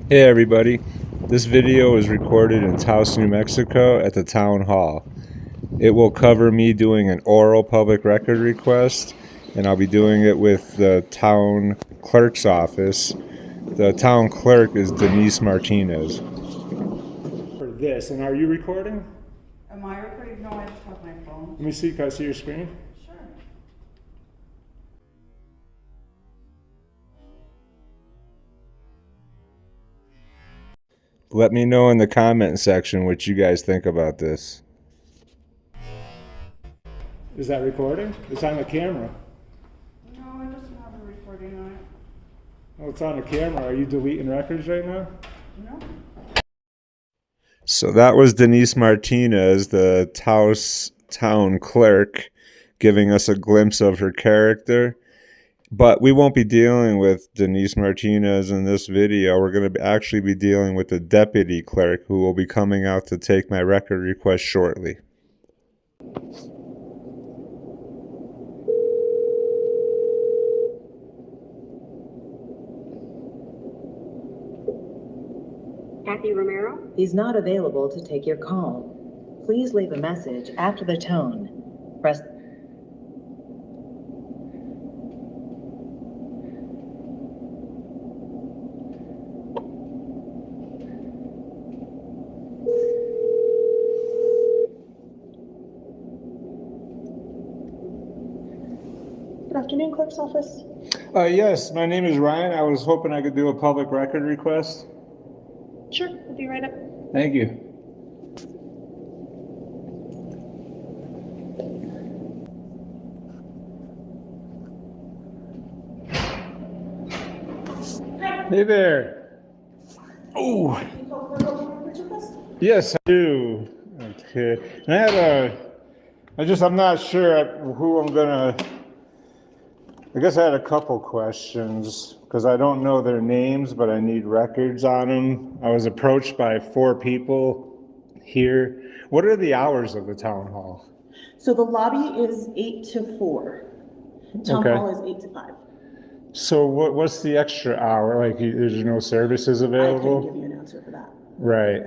Hey everybody, this video is recorded in Taos, New Mexico at the Town Hall. It will cover me doing an oral public record request, and I'll be doing it with the Town Clerk's office. The Town Clerk is Denise Martinez. For this, and are you recording? Am I recording? No, I just have my phone. Let me see, can I see your screen? Sure. Let me know in the comment section what you guys think about this. Is that recording? It's on the camera. No, I just have a recording on it. Oh, it's on the camera. Are you deleting records right now? No. So that was Denise Martinez, the Taos Town Clerk, giving us a glimpse of her character. But we won't be dealing with Denise Martinez in this video. We're going to actually be dealing with the Deputy Clerk, who will be coming out to take my record request shortly. Kathy Romero? He's not available to take your call. Please leave a message after the tone. Press. Good afternoon, Clerk's office. Yes, my name is Ryan. I was hoping I could do a public record request. Sure, I'll be right up. Thank you. Hey there. Oh. Yes, I do. Okay. And I'm not sure who I'm gonna. I guess I had a couple questions because I don't know their names, but I need records on them. I was approached by 4 people here. What are the hours of the town hall? So the lobby is 8 to 4. Town Okay. hall is 8 to 5. So what's the extra hour? Like, there's no services I available? can't give you an answer for that. Right.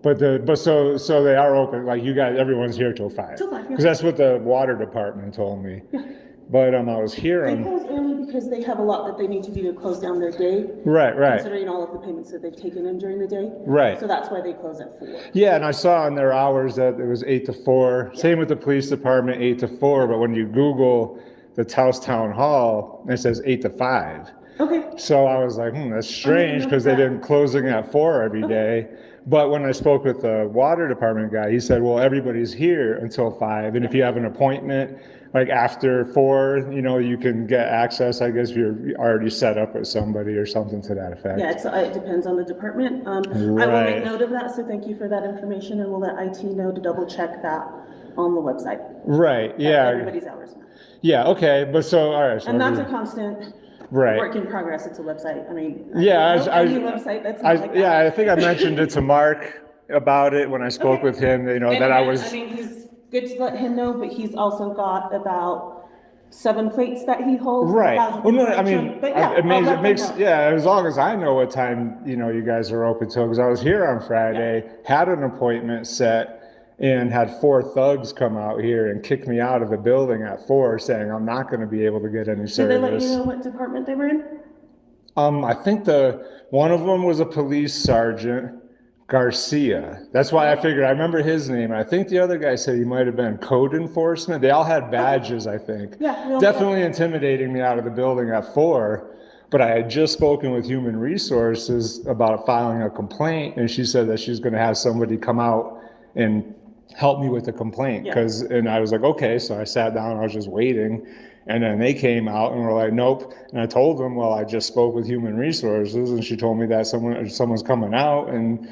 But so they are open. Like, you guys, everyone's here till 5. Till 5, yeah. Because that's what the water department told me. Yeah. But I was They hearing. close early because they have a lot that they need to do to close down their day. Right. Considering all of the payments that they've taken in during the day. Right. So that's why they close at 4. Yeah, and I saw on their hours that it was 8 to 4. Same with the police department, 8 to 4. But when you Google the Taos Town Hall, it says 8 to 5. Okay. So I was like, that's strange because they've been closing at 4 every day. But when I spoke with the water department guy, he said, well, everybody's here until 5. And if you have an appointment, like after 4, you can get access, I guess, if you're already set up with somebody or something to that effect. Yeah, it depends on the department. I will Right. make note of that, so thank you for that information, and we'll let IT know to double check that on the website. Right, yeah. Everybody's hours. Yeah, okay, but so, all right. So And that's a constant right. work in progress. It's a website. I mean, Yeah, any website that's not like that. yeah, I think I mentioned it to Mark about it when I spoke with him, And that I again, was. I mean, he's good to let him know, but he's also got about 7 plates that he holds. Right. Well, no, I mean, but yeah, it makes, know. yeah, as long as I know what time, you guys are open till, because I was here on Friday, had an appointment set, and had 4 thugs come out here and kick me out of the building at 4, saying I'm not going to be able to get any Did service. they let you know what department they were in? I think one of them was a police sergeant, Garcia. That's why I figured, I remember his name. I think the other guy said he might have been code enforcement. They all had badges, I think. Yeah. Definitely intimidating me out of the building at 4. But I had just spoken with Human Resources about filing a complaint, and she said that she's going to have somebody come out and help me with the complaint. And I was like, okay. So I sat down, I was just waiting. And then they came out and were like, nope. And I told them, well, I just spoke with Human Resources, and she told me that someone's coming out, and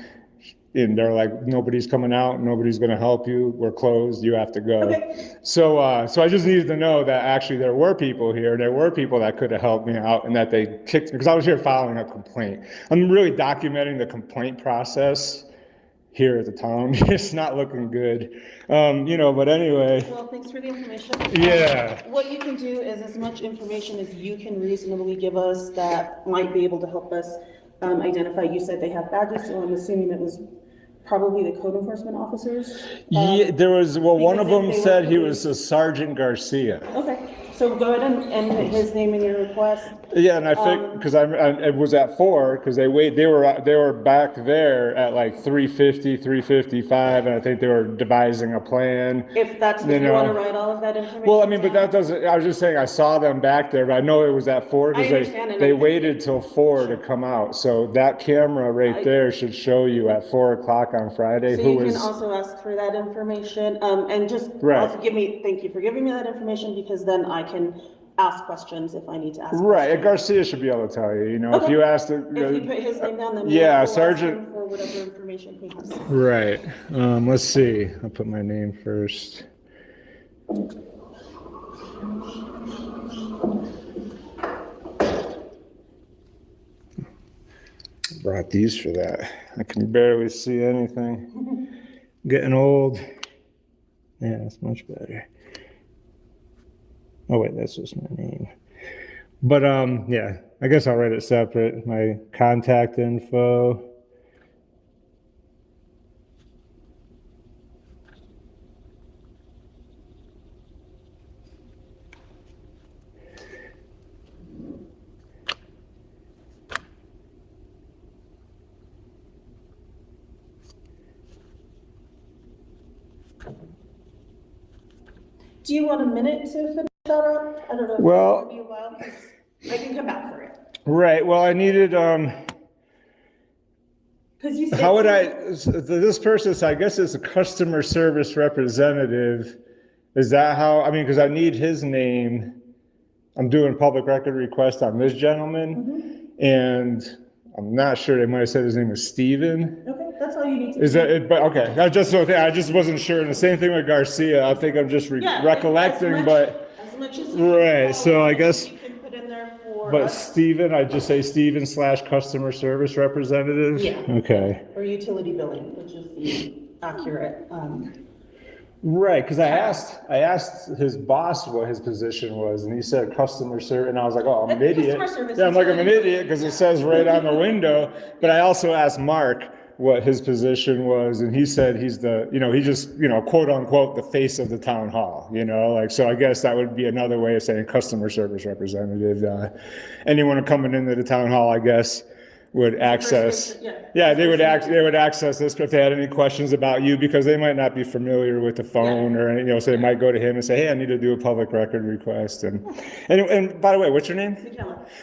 they're like, nobody's coming out, nobody's going to help you, we're closed, you have to go. Okay. So I just needed to know that actually there were people here, there were people that could have helped me out, and that they kicked me, because I was here filing a complaint. I'm really documenting the complaint process here at the town. It's not looking good, but anyway. Well, thanks for the information. Yeah. What you can do is as much information as you can reasonably give us that might be able to help us identify, you said they have badges, so I'm assuming it was probably the code enforcement officers? Yeah, there was, well, one of because if them they were said he police- was a Sergeant Garcia. Okay, so go ahead and put his name in your request. Yeah, and I think, because it was at 4, because they were back there at like 3:50, 3:55, and I think they were devising a plan. If that's, if you want to write all of that information Well, I mean, but down. that doesn't, I was just saying, I saw them back there, but I know it was at 4, I because understand, and they I- waited till 4 to come out. So that camera right there should show you at 4 o'clock on Friday So who you can was, also ask for that information, and just Right. also thank you for giving me that information, because then I can ask questions if I need to ask right, and questions. Garcia should be able to tell you, you know, if Okay. you asked. If you put his name down, then Yeah, we'll ask Sergeant- him for whatever information he has. Right. Let's see. I'll put my name first. Brought these for that. I can barely see anything. Getting old. Yeah, that's much better. Oh wait, that's just my name. But yeah, I guess I'll write it separate. My contact info. Do you want a minute to finish that up? I don't know. If Well- it's gonna be a while, 'cause I can come back for it. Right. Well, I needed. Because you said. How would I? This person, I guess, is a customer service representative. Is that how? I mean, because I need his name. I'm doing public record request on this gentleman, and I'm not sure. They might have said his name was Steven. Okay, that's all you need to. Is that it? But okay, I just wasn't sure. And the same thing with Garcia. I think I'm just Yeah, recollecting, as much- but as much as you right. can So I follow, guess. you can put in there for But us, Steven, I just say Steven / customer service representative. Yeah. Okay. or utility billing, which is the accurate. Right, because I asked his boss what his position was, and he said customer service, and I was like, oh, I'm an idiot. Customer service, Yeah, I'm like, I'm an utility idiot, because it says right on the window, but I also asked Mark what his position was, and he said he's the, he just, quote unquote, the face of the town hall, like, so I guess that would be another way of saying customer service representative. Anyone coming into the town hall, I guess, would access, person, yeah. yeah, they would access this if they had any questions about you, because they might not be familiar with the phone or any, so they might go to him and say, hey, I need to do a public record request. And by the way, what's your name?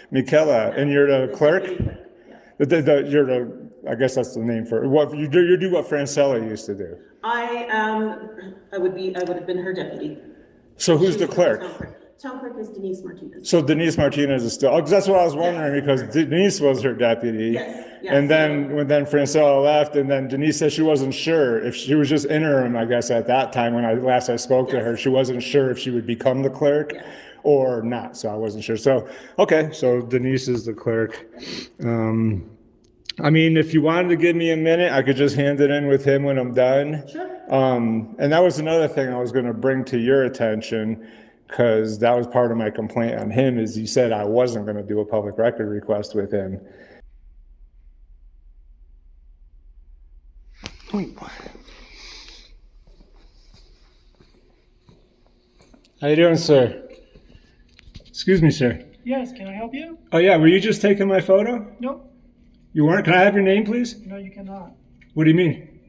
Michaela, and you're the clerk? Yeah. You're the, I guess that's the name for what you do. You do what Francella used to do. I would have been her deputy. So who's She's the clerk? Town clerk is Denise Martinez. So Denise Martinez is still, 'cause that's what I was wondering, because Denise was her deputy. Yes, yes. And then, when Francella left, and then Denise said she wasn't sure if she was just interim, I guess, at that time, when I spoke to her, she wasn't sure if she would become the clerk or not, so I wasn't sure. So, okay, so Denise is the clerk. I mean, if you wanted to give me a minute, I could just hand it in with him when I'm done. Sure. And that was another thing I was gonna bring to your attention, because that was part of my complaint on him, is he said I wasn't gonna do a public record request with him. How you doing, sir? Excuse me, sir. Yes, can I help you? Oh yeah, were you just taking my photo? Nope. You weren't? Can I have your name, please? No, you cannot. What do you mean?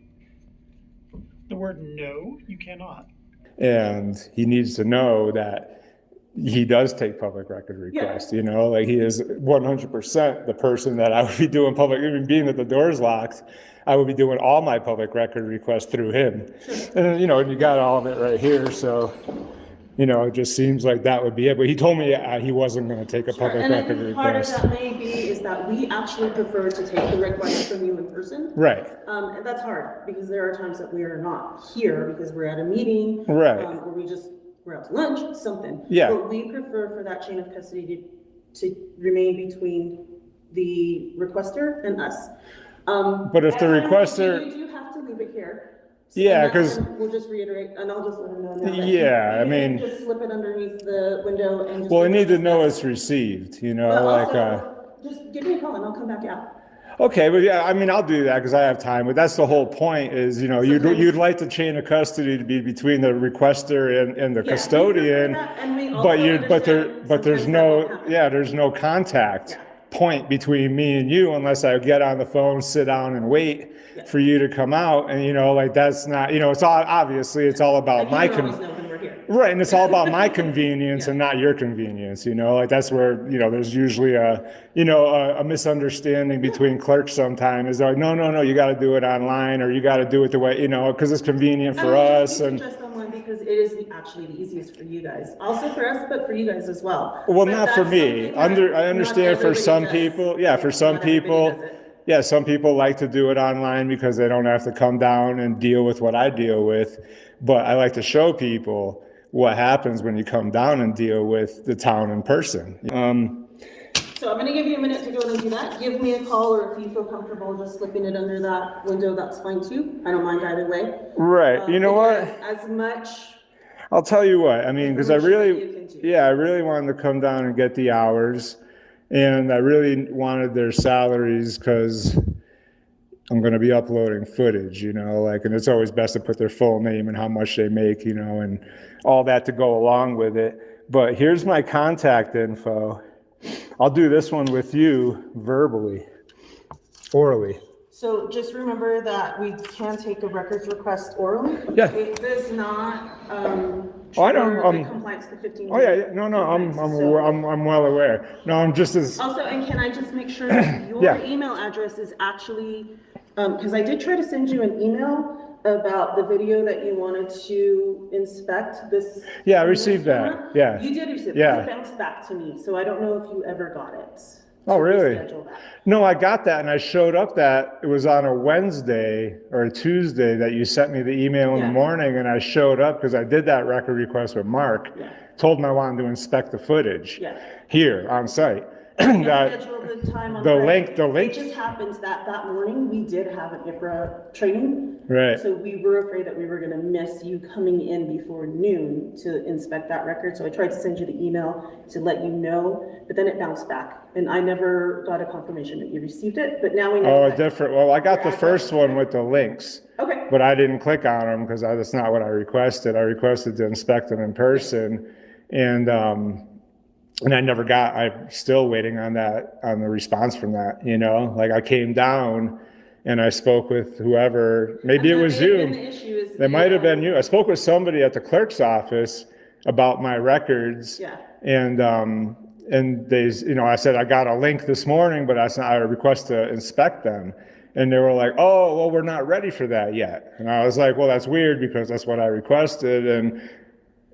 The word no, you cannot. And he needs to know that he does take public record requests, like he is 100% the person that I would be doing public, even being that the door's locked, I would be doing all my public record requests through him. And, and you got all of it right here, so, it just seems like that would be it. But he told me he wasn't going to take a public And I record think part of request. that may be is that we actually prefer to take the request from you in person. Right, And that's hard, because there are times that we are not here because we're at a meeting. Right. Or we're out to lunch, something. Yeah. But we prefer for that chain of custody to remain between the requester and us. But if the and requester- You do have to leave it here. Yeah, And that's 'cause- when we'll just reiterate, and I'll just let him know now. that Yeah, you I mean- can just slip it underneath the window and just. well, I leave need it to know as- it's received, But like, also, just give me a call and I'll come back out. Okay, but yeah, I mean, I'll do that because I have time. But that's the whole point is, you'd like the chain of custody to be between the requester and the Yeah, we custodian, prefer that, and we but also you, but there, understand but there's sometimes that won't no, happen. yeah, there's no contact Yeah. point between me and you unless I get on the phone, sit down, and wait for you to come out. And like that's not, it's all obviously it's all about Like, you don't always know when we're here. right, and it's all about my convenience and not your convenience, like that's where, there's usually a misunderstanding between clerks sometimes is like, no, you got to do it online or you got to do it the way, because it's convenient for us. We And suggest online because it is actually the easiest for you guys. Also for us, but for you guys as well. well, But not for that's me. something that I understand not for some everybody does. people, yeah, for some Not everybody people, does it. yeah, some people like to do it online because they don't have to come down and deal with what I deal with. But I like to show people what happens when you come down and deal with the town in person. So I'm gonna give you a minute to go and do that. Give me a call, or if you feel comfortable just slipping it under that window, that's fine too. I don't mind either way. Right. You know what? Again, as much, I'll tell you what, I mean, because I Information that you really, can do. yeah, I really wanted to come down and get the hours. And I really wanted their salaries because I'm going to be uploading footage, and it's always best to put their full name and how much they make, and all that to go along with it. But here's my contact info. I'll do this one with you verbally, orally. so just remember that we can take a records request orally. Yeah. It does not, Oh, I know, trigger the compliance to 15 Oh yeah, days. no, compliance. So- I'm well aware. No, I'm just as, Also, and can I just make sure that your Yeah. email address is actually, because I did try to send you an email about the video that you wanted to inspect this. Yeah, I received that. camera. Yeah. You did receive it, Yeah. it bounced back to me, so I don't know if you ever got it. Oh, to really? reschedule that. No, I got that and I showed up that it was on a Wednesday or a Tuesday that you sent me the email in the Yeah. morning and I showed up because I did that record request with Mark. Yeah. Told him I wanted to inspect the footage Yeah. here on site. And That- schedule the time on the Friday. link- It just happened that morning, we did have an IPRA training. Right. So we were afraid that we were gonna miss you coming in before noon to inspect that record. So I tried to send you the email to let you know, but then it bounced back. And I never got a confirmation that you received it, but now we know. Oh, that- different. Well, I got the Your first address. one with the links. Okay, But I didn't click on them because that's not what I requested. I requested to inspect them in person. And I never got, I'm still waiting on that, on the response from that, like I came down and I spoke with whoever, maybe it And was that may have you. been the issue is That might have been you. I spoke with somebody at the clerk's office about my records. Yeah. And they, I said, I got a link this morning, but I request to inspect them. And they were like, oh, well, we're not ready for that yet. And I was like, well, that's weird because that's what I requested. And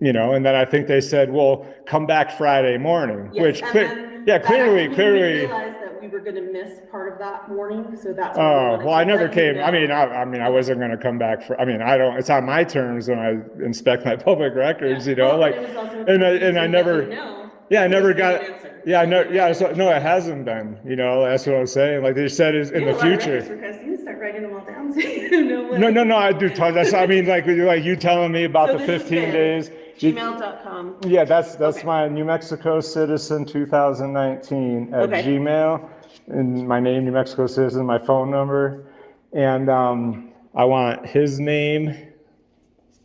and then I think they said, well, come back Friday morning, Yes, which and clear, then yeah, that clearly, actually clearly. We realized that we were gonna miss part of that morning, so that's. why we Oh, wanted well, to I never let you came, know. I mean, I wasn't gonna come back I don't, it's on my terms when I inspect my public records, Well, like, but it was also and I confusing that never, you know, yeah, I never because they got, didn't answer. yeah, no, it hasn't been, that's what I'm saying, like they said is in You the have a lot of future. records requests. You need to start writing them all down, so you know what. No, I do, that's, I mean, like you telling me about So the this has 15 been days. Gmail.com. Yeah, that's Okay. my New Mexico Citizen 2019 at Okay. Gmail, and my name, New Mexico Citizen, my phone number, and I want his name,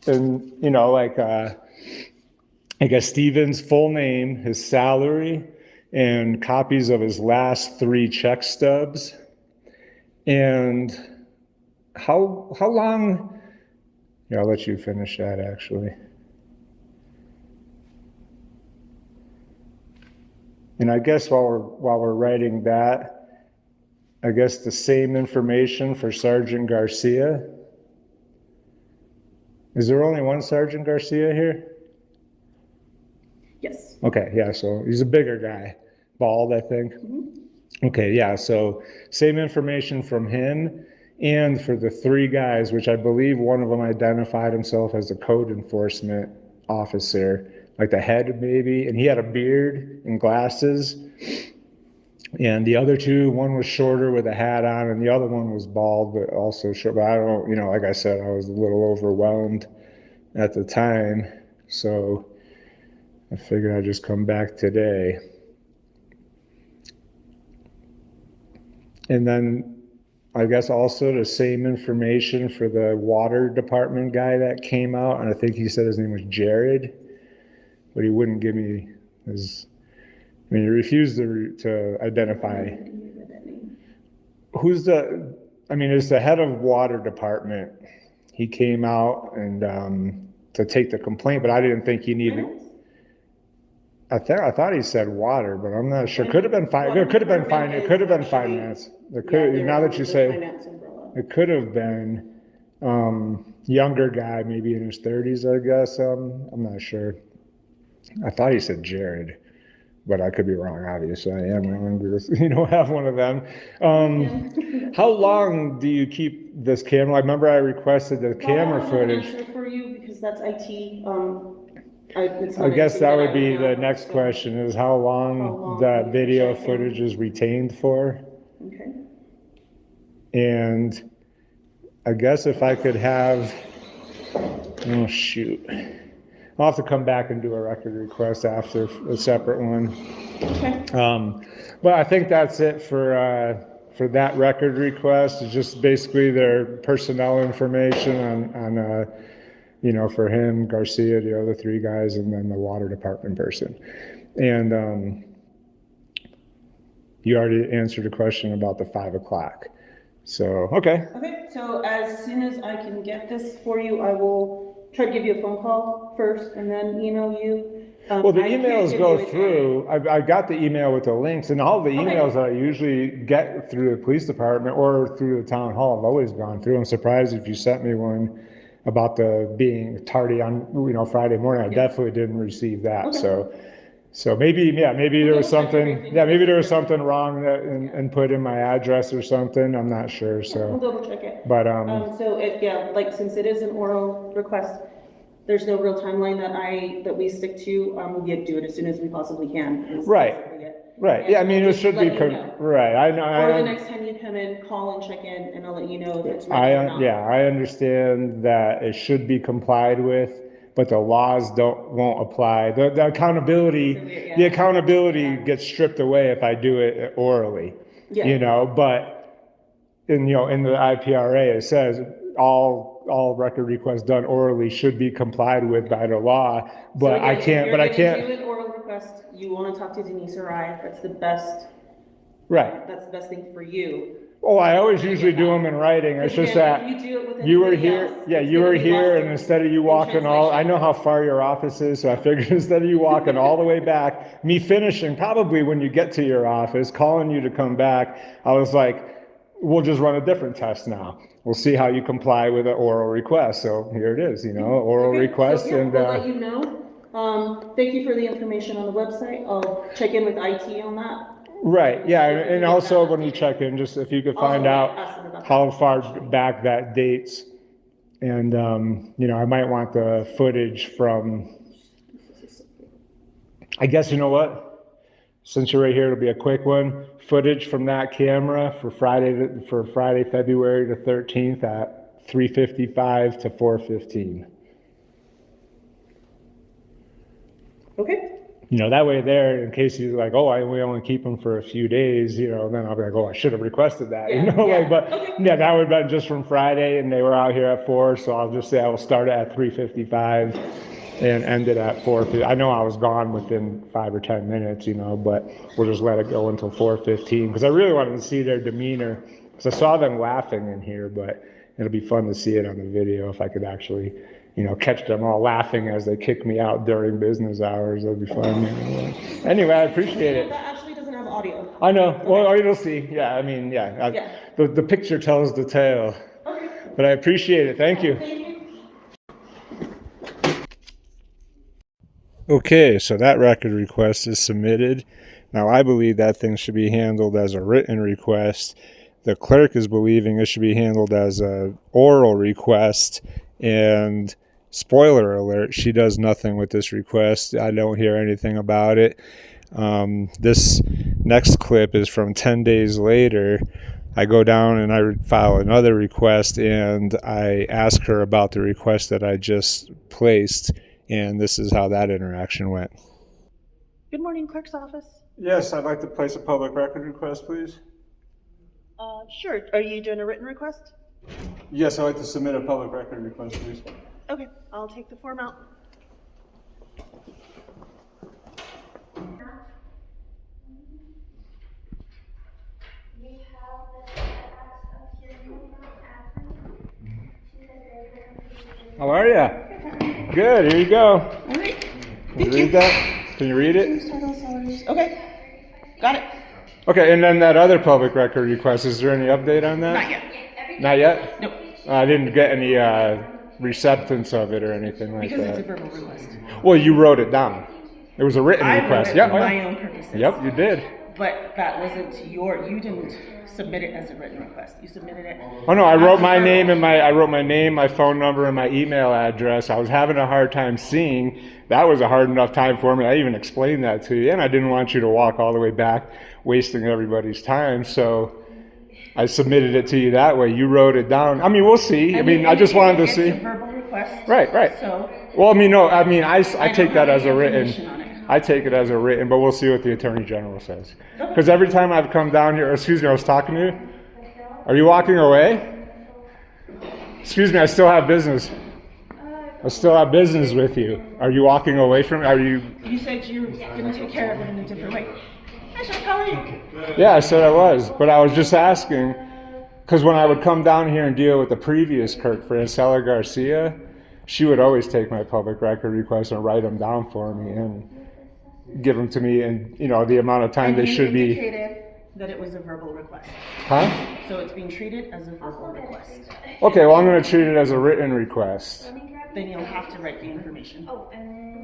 and I guess Steven's full name, his salary, and copies of his last 3 check stubs, and how long? Yeah, I'll let you finish that actually. And I guess while we're writing that, I guess the same information for Sergeant Garcia. Is there only one Sergeant Garcia here? Yes. Okay, yeah, so he's a bigger guy, bald, I think. Okay, yeah, so same information from him and for the 3 guys, which I believe one of them identified himself as a code enforcement officer, like the head maybe, and he had a beard and glasses. And the other 2, one was shorter with a hat on, and the other one was bald, but also short. But I don't, like I said, I was a little overwhelmed at the time, so I figured I'd just come back today. And then I guess also the same information for the water department guy that came out, and I think he said his name was Jared, but he wouldn't give me his, I mean, he refused to identify. Who's the, I mean, it's the head of water department. He came out and to take the complaint, but I didn't think he needed. I thought he said water, but I'm not sure. Could have been fine. It could have been fine. It could have been finance. It could. Now that you say, it could have been younger guy, maybe in his 30s, I guess. I'm not sure. I thought he said Jared, but I could be wrong. Obviously, I am wrong because you don't have one of them. How long do you keep this camera? I remember I requested the camera footage. Answer for you because that's IT. I guess that would be the next question: is how long the video footage is retained for? Okay. And I guess if I could have, oh shoot, I'll have to come back and do a record request after a separate one. Okay. But I think that's it for that record request. It's just basically their personnel information on you know, for him, Garcia, the other three guys, and then the water department person. And you already answered a question about the 5 o'clock. So, okay. Okay, so as soon as I can get this for you, I will try to give you a phone call first and then email you. Well, the emails go through. I got the email with the links, and all the emails that I usually get through the police department or through the town hall have always gone through. I'm surprised if you sent me one about the being tardy on, you know, Friday morning. I definitely didn't receive that. Okay. So maybe, yeah, maybe there was something, maybe there was something wrong that and put in my address or something. I'm not sure. So we'll double check it. But so yeah, like since it is an oral request, there's no real timeline that we stick to. We'll do it as soon as we possibly can. Right. Right. Yeah, I mean, it should be right. I know. Or the next time you come in, call and check in, and I'll let you know if it's ready or not. Yeah, I understand that it should be complied with, but the laws won't apply. The accountability gets stripped away if I do it orally. Yeah. You know, but in the IPRA it says all record requests done orally should be complied with by the law. But I can't. But I can't. Do an oral request. You want to talk to Denise or I? That's the best. Right. That's the best thing for you. Oh, I always usually do them in writing. It's just that you were here. Yeah, you were here, and instead of you walking I know how far your office is, so I figured instead of you walking all the way back, me finishing probably when you get to your office, calling you to come back, I was like, we'll just run a different test now. We'll see how you comply with an oral request. So here it is, oral request. So, and we'll let you know. Thank you for the information on the website. I'll check in with IT on that. Right, yeah, and also when you check in, just if you could find out how far back that dates. And, I might want the footage from, I guess, you know what? Since you're right here, it'll be a quick one. Footage from that camera for Friday, February the 13th at 3:55 to 4:15. Okay. That way there, in case you're like, we only keep them for a few days, then I'll be like, I should have requested that, that would have been just from Friday, and they were out here at 4, so I'll just say I will start it at 3:55 and end it at 4:50. I know I was gone within 5 or 10 minutes, but we'll just let it go until 4:15, because I really wanted to see their demeanor, because I saw them laughing in here, but it'll be fun to see it on the video if I could actually catch them all laughing as they kick me out during business hours. That'd be fun. Anyway, I appreciate it. That actually doesn't have audio. I know. Okay. Well, you'll see. Yeah, the picture tells the tale. Okay. But I appreciate it. Thank you. Thank you. Okay, so that record request is submitted. Now, I believe that thing should be handled as a written request. The clerk is believing it should be handled as an oral request, and spoiler alert, she does nothing with this request. I don't hear anything about it. This next clip is from 10 days later. I go down and I file another request, and I ask her about the request that I just placed, and this is how that interaction went. Good morning, clerk's office. Yes, I'd like to place a public record request, please. Sure. Are you doing a written request? Yes, I'd like to submit a public record request, please. Okay, I'll take the form out. How are ya? Good, here you go. All right. Can you read that? Can you read it? Okay, got it. Okay, and then that other public record request, is there any update on that? Not yet. Not yet? Nope. I didn't get any receptance of it or anything like Because it's a that. verbal request. Well, you wrote it down. It was a written I request. wrote it Yep. for my own purposes. Yep, you did. But that wasn't you didn't submit it as a written request. You submitted it. Oh no, I as wrote a my verbal. name and my phone number and my email address. I was having a hard time seeing. That was a hard enough time for me. I even explained that to you, and I didn't want you to walk all the way back, wasting everybody's time. So I submitted it to you that way. You wrote it down. I mean, we'll see. I mean, I just wanted to see. It's a verbal request. Right. So. Well, I mean, no. I mean, I take that have as a any written. information on it. I take it as a written, but we'll see what the Attorney General says. Because every time I've come down here, excuse me, I was talking to you. Are you walking away? Excuse me, I still have business. I still have business with you. Are you walking away from me? Are you? You said you were going to take care of it in a different way. Hi, Chef, how are you? Yeah, I said I was, but I was just asking, because when I would come down here and deal with the previous clerk, Francella Garcia, she would always take my public record requests and write them down for me and give them to me, and the amount of time And they you should be. indicated that it was a verbal request. Huh? So it's being treated as a verbal request. Okay, well, I'm going to treat it as a written request. Then you'll have to write the information.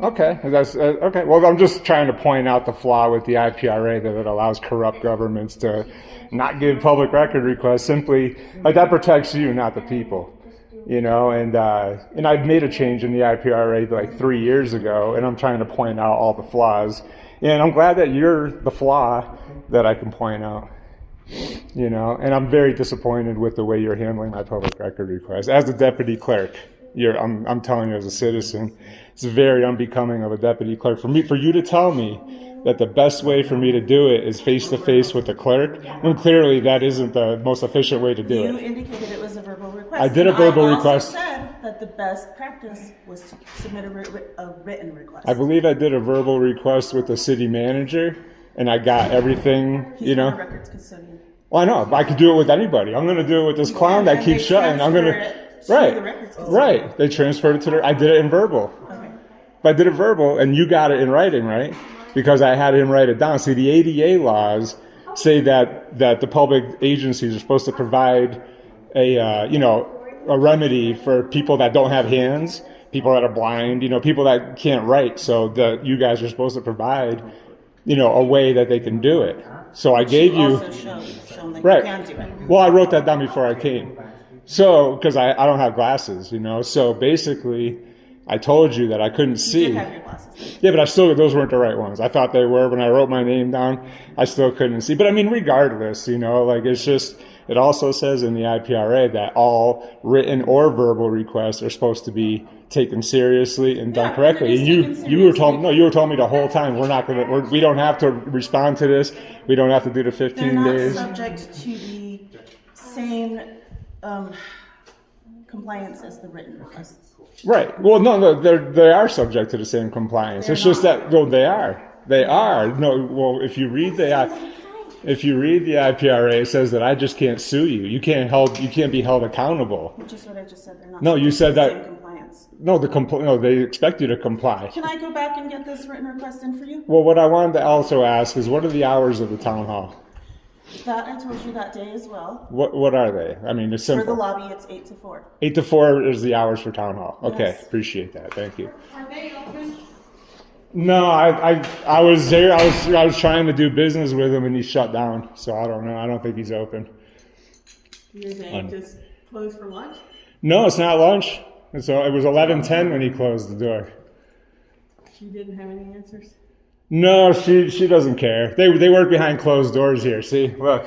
Okay, that's okay. Well, I'm just trying to point out the flaw with the IPRA, that it allows corrupt governments to not give public record requests. Simply, like, that protects you, not the people. And I've made a change in the IPRA like 3 years ago, and I'm trying to point out all the flaws. And I'm glad that you're the flaw that I can point out. And I'm very disappointed with the way you're handling my public record request. As a deputy clerk, I'm telling you as a citizen, it's very unbecoming of a deputy clerk for you to tell me that the best way for me to do it is face to face with the clerk, when clearly that isn't the most efficient way to do You it. indicated it was a verbal request. I did a verbal I request. also said that the best practice was to submit a written request. I believe I did a verbal request with the city manager, and I got everything, He's not a records custodian. Well, I know, but I could do it with anybody. I'm going to do it with this clown that And keeps they shutting. I'm going transfer to. it to Right. the records custodian. Right. They transferred it to I did it in verbal. Okay. But I did it verbal, and you got it in writing, right? Because I had him write it down. See, the ADA laws say that the public agencies are supposed to provide a remedy for people that don't have hands, people that are blind, people that can't write. So you guys are supposed to provide, a way that they can do it. So I gave you. Also shown that Right. you can do it. Well, I wrote that down before I came. So, because I don't have glasses, So basically, I told you that I couldn't You see. did have your glasses. Yeah, but those weren't the right ones. I thought they were when I wrote my name down. I still couldn't see. But I mean, regardless, it's just, it also says in the IPRA that all written or verbal requests are supposed to be taken seriously and done Yeah, correctly. it And is taken you were telling me the whole time we don't have to respond to this. We don't have to do the 15 They're not days. subject to the same compliance as the written requests. Right. Well, no, they are subject to the same compliance. It's just that, well, they are. They are. No, well, if you read the IPRA, it says that I just can't sue you. You can't be held accountable. Which is what I just said. They're not. No, you subject said to the that- same compliance. No, they expect you to comply. Can I go back and get this written request in for you? Well, what I wanted to also ask is, what are the hours of the town hall? That I told you that day as well. What are they? I mean, it's For the simple. lobby, it's 8 to 4. 8 to 4 is the hours for town hall. Okay, Yes. appreciate that. Thank you. Are they open? No, I was there. I was trying to do business with him, and he shut down. So I don't know. I don't think he's open. You're saying just close for lunch? No, it's not lunch. And so it was 11:10 when he closed the door. She didn't have any answers? No, she doesn't care. They work behind closed doors here. See, look.